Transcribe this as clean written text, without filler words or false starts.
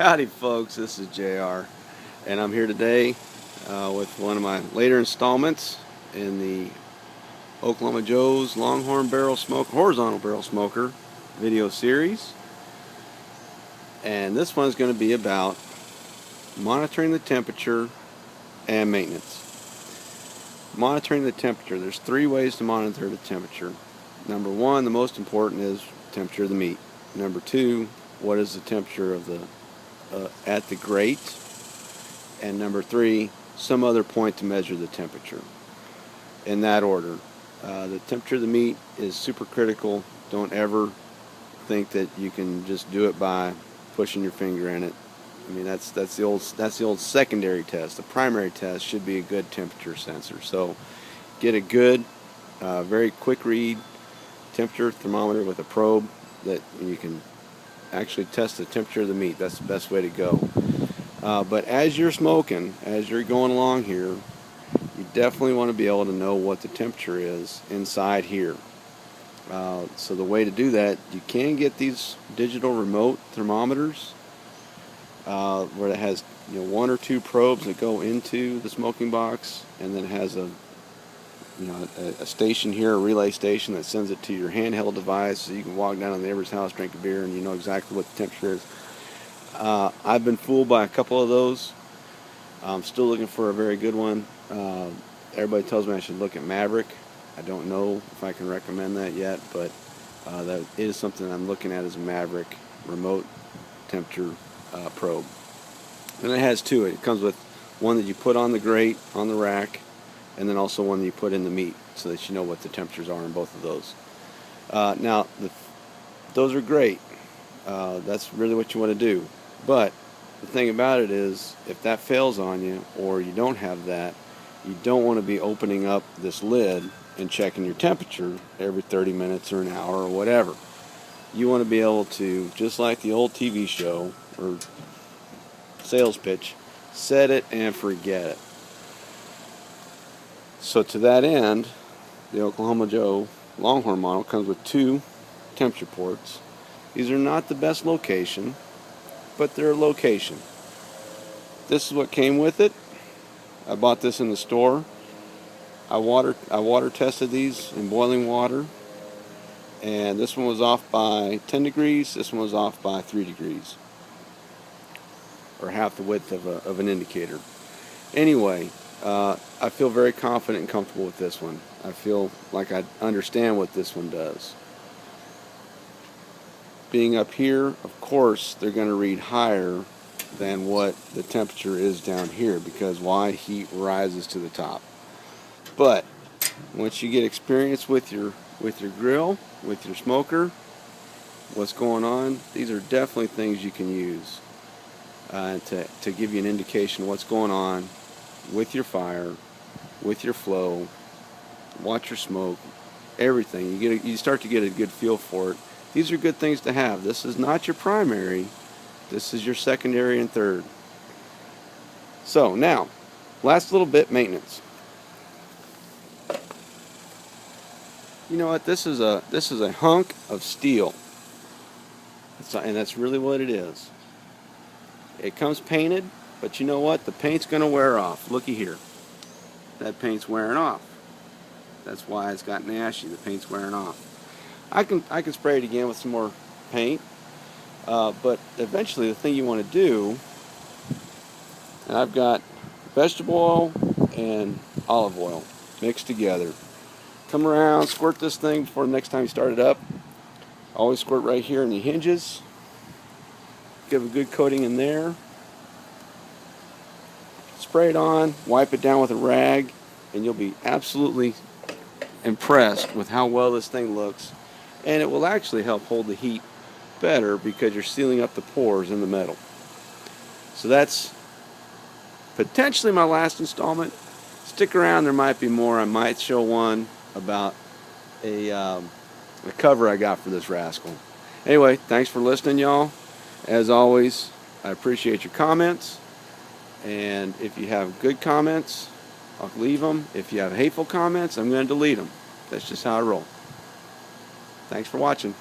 Howdy folks, this is JR, and I'm here today with one of my later installments in the Oklahoma Joe's Longhorn horizontal barrel smoker video series. And this one is going to be about monitoring the temperature and maintenance. Monitoring the temperature, there's three ways to monitor the temperature. Number one, the most important, is temperature of the meat. Number two, what is the temperature of the at the grate, and number three, some other point to measure the temperature. In that order, the temperature of the meat is super critical. Don't ever think that you can just do it by pushing your finger in it. I mean, that's the old secondary test. The primary test should be a good temperature sensor. So get a good, very quick read temperature thermometer with a probe that you can actually test the temperature of the meat. That's the best way to go. But as you're smoking, as you're going along here, you definitely want to be able to know what the temperature is inside here. So the way to do that, you can get these digital remote thermometers where it has one or two probes that go into the smoking box, and then it has a station here, a relay station that sends it to your handheld device, so you can walk down to the neighbor's house, drink a beer, and you know exactly what the temperature is. I've been fooled by a couple of those. I'm still looking for a very good one. Everybody tells me I should look at Maverick. I don't know if I can recommend that yet, but that is something I'm looking at, as a Maverick remote temperature probe. And it has two. It comes with one that you put on the grate, on the rack, and then also one that you put in the meat, so that you know what the temperatures are in both of those. Now, those are great. That's really what you want to do. But the thing about it is, if that fails on you, or you don't have that, you don't want to be opening up this lid and checking your temperature every 30 minutes or an hour or whatever. You want to be able to, just like the old TV show or sales pitch, set it and forget it. So to that end, the Oklahoma Joe Longhorn model comes with two temperature ports. These are not the best location, but they're a location. This is what came with it. I bought this in the store. I water tested these in boiling water, and this one was off by 10 degrees. This one was off by 3 degrees, or half the width of an indicator. Anyway, I feel very confident and comfortable with this one. I feel like I understand what this one does. Being up here, of course, they're going to read higher than what the temperature is down here, because why? Heat rises to the top. But once you get experience with your grill, with your smoker, what's going on, these are definitely things you can use to give you an indication of what's going on with your fire, with your flow, watch your smoke, everything. You start to get a good feel for it. These are good things to have. This is not your primary. This is your secondary and third. So now, last little bit, maintenance. You know what? This is a hunk of steel, and that's really what it is. It comes painted, but you know what? The paint's going to wear off. Looky here. That paint's wearing off. That's why it's gotten ashy. The paint's wearing off. I can spray it again with some more paint, but eventually the thing you want to do, and I've got vegetable oil and olive oil mixed together. Come around, squirt this thing before the next time you start it up. Always squirt right here in the hinges. Give a good coating in there. Spray it on, wipe it down with a rag, and you'll be absolutely impressed with how well this thing looks. And it will actually help hold the heat better, because you're sealing up the pores in the metal. So that's potentially my last installment. Stick around, there might be more. I might show one about a cover I got for this rascal. Anyway, thanks for listening, y'all. As always, I appreciate your comments. And if you have good comments, I'll leave them. If you have hateful comments, I'm going to delete them. That's just how I roll. Thanks for watching.